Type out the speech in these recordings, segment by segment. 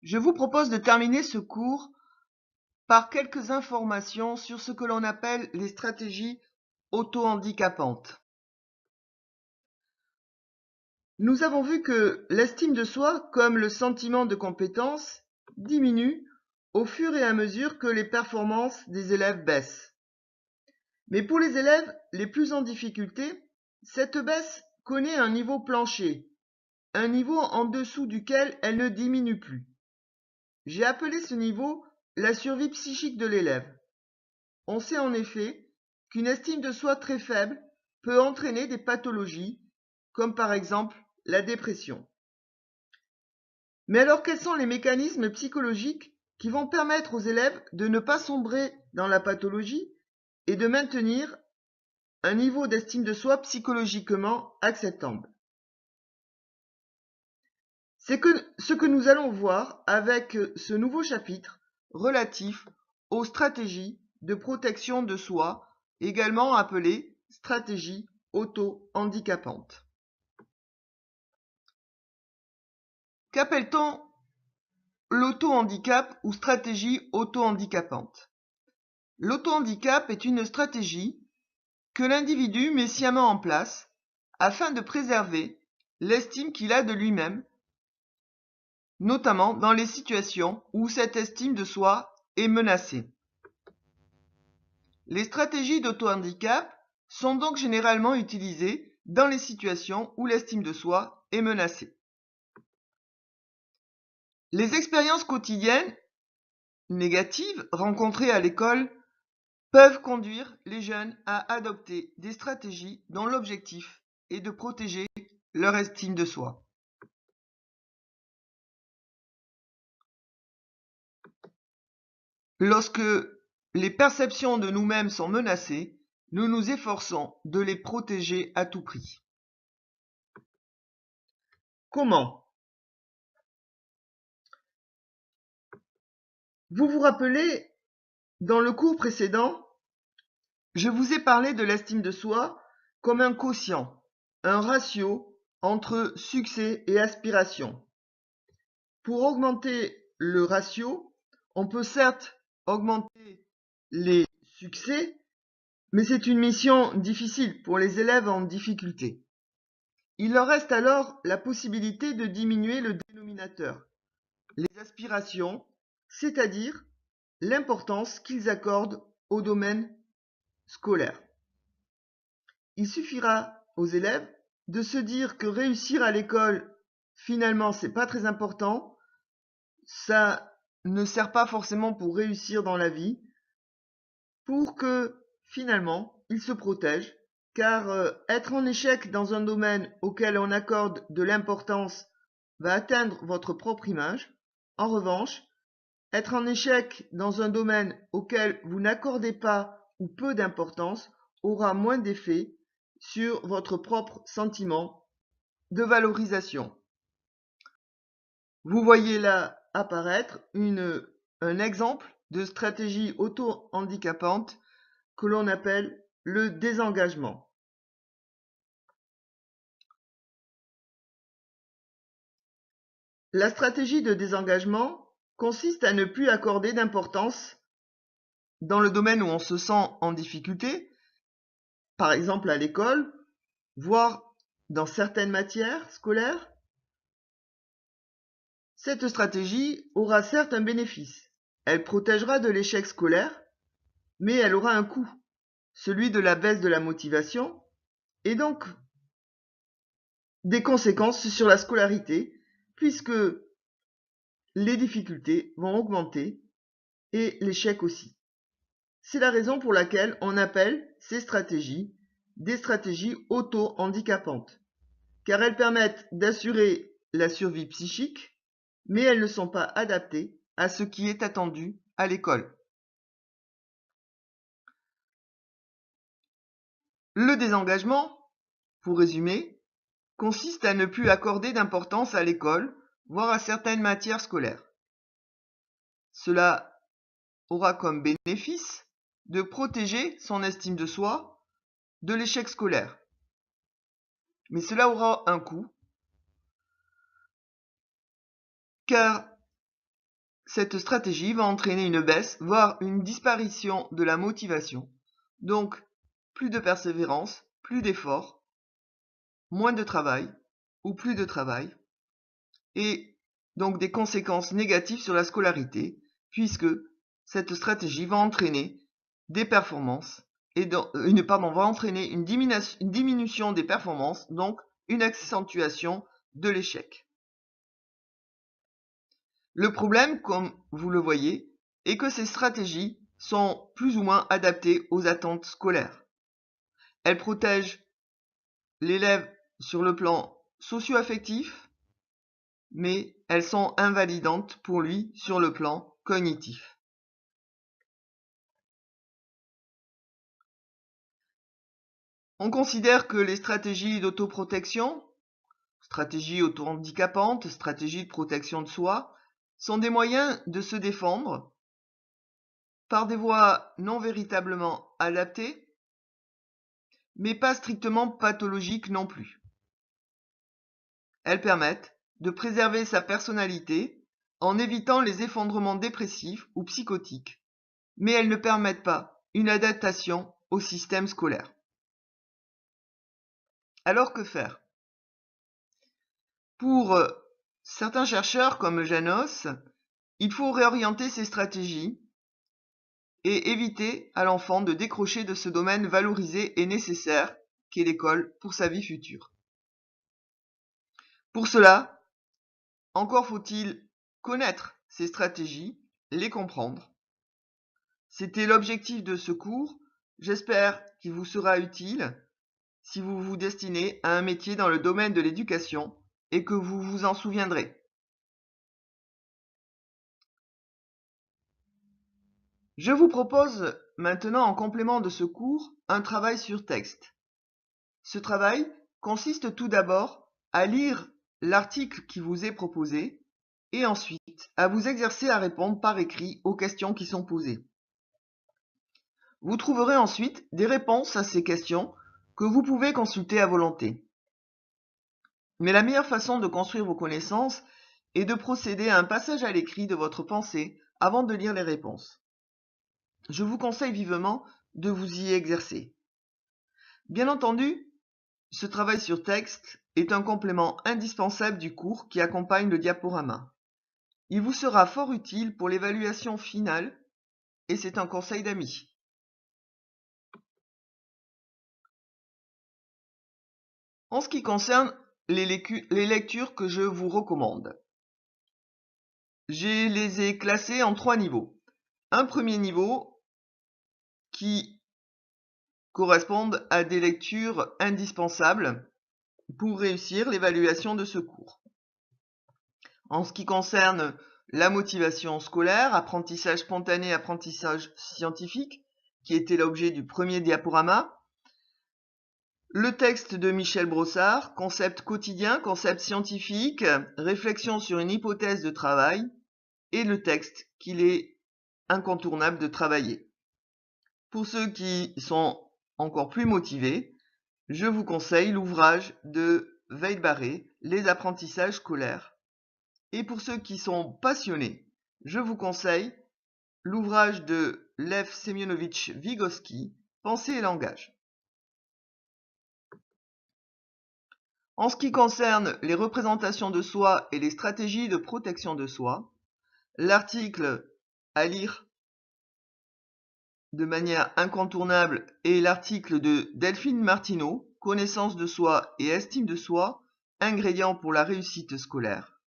Je vous propose de terminer ce cours par quelques informations sur ce que l'on appelle les stratégies auto-handicapantes. Nous avons vu que l'estime de soi, comme le sentiment de compétence, diminue au fur et à mesure que les performances des élèves baissent. Mais pour les élèves les plus en difficulté, cette baisse connaît un niveau plancher, un niveau en dessous duquel elle ne diminue plus. J'ai appelé ce niveau la survie psychique de l'élève. On sait en effet qu'une estime de soi très faible peut entraîner des pathologies, comme par exemple la dépression. Mais alors quels sont les mécanismes psychologiques qui vont permettre aux élèves de ne pas sombrer dans la pathologie et de maintenir un niveau d'estime de soi psychologiquement acceptable? C'est ce que nous allons voir avec ce nouveau chapitre relatif aux stratégies de protection de soi, également appelées stratégies auto-handicapantes. Qu'appelle-t-on l'auto-handicap ou stratégie auto-handicapante? L'auto-handicap est une stratégie que l'individu met sciemment en place afin de préserver l'estime qu'il a de lui-même, notamment dans les situations où cette estime de soi est menacée. Les stratégies d'auto-handicap sont donc généralement utilisées dans les situations où l'estime de soi est menacée. Les expériences quotidiennes négatives rencontrées à l'école peuvent conduire les jeunes à adopter des stratégies dont l'objectif est de protéger leur estime de soi. Lorsque les perceptions de nous-mêmes sont menacées, nous nous efforçons de les protéger à tout prix. Comment? Vous vous rappelez, dans le cours précédent, je vous ai parlé de l'estime de soi comme un quotient, un ratio entre succès et aspiration. Pour augmenter le ratio, on peut certes augmenter les succès, mais c'est une mission difficile pour les élèves en difficulté. Il leur reste alors la possibilité de diminuer le dénominateur, les aspirations, c'est-à-dire l'importance qu'ils accordent au domaine scolaire. Il suffira aux élèves de se dire que réussir à l'école, finalement, c'est pas très important, ça ne sert pas forcément pour réussir dans la vie, pour que finalement, ils se protègent, car être en échec dans un domaine auquel on accorde de l'importance va atteindre votre propre image. En revanche, être en échec dans un domaine auquel vous n'accordez pas ou peu d'importance aura moins d'effet sur votre propre sentiment de valorisation. Vous voyez là apparaître un exemple de stratégie auto-handicapante que l'on appelle le désengagement. La stratégie de désengagement consiste à ne plus accorder d'importance dans le domaine où on se sent en difficulté, par exemple à l'école, voire dans certaines matières scolaires. Cette stratégie aura certes un bénéfice. Elle protégera de l'échec scolaire, mais elle aura un coût, celui de la baisse de la motivation, et donc des conséquences sur la scolarité, puisque les difficultés vont augmenter et l'échec aussi. C'est la raison pour laquelle on appelle ces stratégies des stratégies auto-handicapantes, car elles permettent d'assurer la survie psychique, mais elles ne sont pas adaptées à ce qui est attendu à l'école. Le désengagement, pour résumer, consiste à ne plus accorder d'importance à l'école, voire à certaines matières scolaires. Cela aura comme bénéfice de protéger son estime de soi de l'échec scolaire. Mais cela aura un coût, car cette stratégie va entraîner une baisse, voire une disparition de la motivation. Donc, plus de persévérance, plus d'efforts, moins de travail ou plus de travail, et donc des conséquences négatives sur la scolarité, puisque cette stratégie va entraîner des performances, va entraîner une diminution des performances, donc une accentuation de l'échec. Le problème, comme vous le voyez, est que ces stratégies sont plus ou moins adaptées aux attentes scolaires. Elles protègent l'élève sur le plan socio-affectif, mais elles sont invalidantes pour lui sur le plan cognitif. On considère que les stratégies d'autoprotection, stratégies auto-handicapantes, stratégies de protection de soi, sont des moyens de se défendre par des voies non véritablement adaptées, mais pas strictement pathologiques non plus. Elles permettent de préserver sa personnalité en évitant les effondrements dépressifs ou psychotiques, mais elles ne permettent pas une adaptation au système scolaire. Alors que faire? Pour certains chercheurs comme Janos, il faut réorienter ces stratégies et éviter à l'enfant de décrocher de ce domaine valorisé et nécessaire qu'est l'école pour sa vie future. Pour cela, encore faut-il connaître ces stratégies, les comprendre. C'était l'objectif de ce cours. J'espère qu'il vous sera utile si vous vous destinez à un métier dans le domaine de l'éducation et que vous vous en souviendrez. Je vous propose maintenant, en complément de ce cours, un travail sur texte. Ce travail consiste tout d'abord à lire l'article qui vous est proposé et ensuite à vous exercer à répondre par écrit aux questions qui sont posées. Vous trouverez ensuite des réponses à ces questions que vous pouvez consulter à volonté. Mais la meilleure façon de construire vos connaissances est de procéder à un passage à l'écrit de votre pensée avant de lire les réponses. Je vous conseille vivement de vous y exercer. Bien entendu, ce travail sur texte est un complément indispensable du cours qui accompagne le diaporama. Il vous sera fort utile pour l'évaluation finale et c'est un conseil d'ami. En ce qui concerne les lectures que je vous recommande, je les ai classées en 3 niveaux. Un premier niveau qui correspondent à des lectures indispensables pour réussir l'évaluation de ce cours. En ce qui concerne la motivation scolaire, apprentissage spontané, apprentissage scientifique, qui était l'objet du premier diaporama, le texte de Michel Brossard, concept quotidien, concept scientifique, réflexion sur une hypothèse de travail, et le texte qu'il est incontournable de travailler. Pour ceux qui sont encore plus motivés, je vous conseille l'ouvrage de Veil-Barré, Les apprentissages scolaires. Et pour ceux qui sont passionnés, je vous conseille l'ouvrage de Lev Semyonovitch Vygotsky, Pensée et langage. En ce qui concerne les représentations de soi et les stratégies de protection de soi, l'article à lire de manière incontournable est l'article de Delphine Martineau, Connaissance de soi et estime de soi, ingrédients pour la réussite scolaire.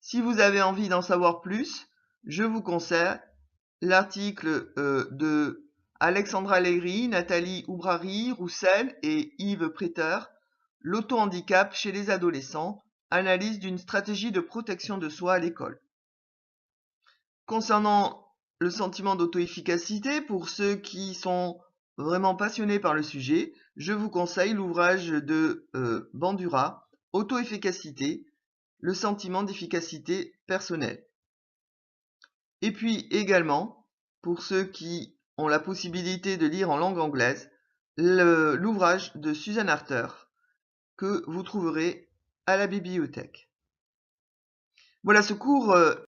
Si vous avez envie d'en savoir plus, je vous conseille l'article de Alexandra Legri, Nathalie Oubrari, Roussel et Yves Préter, L'auto-handicap chez les adolescents, analyse d'une stratégie de protection de soi à l'école. Concernant le sentiment d'auto-efficacité, pour ceux qui sont vraiment passionnés par le sujet, je vous conseille l'ouvrage de Bandura, Auto-efficacité, le sentiment d'efficacité personnelle. Et puis également, pour ceux qui ont la possibilité de lire en langue anglaise, l'ouvrage de Susan Harter, que vous trouverez à la bibliothèque. Voilà, ce cours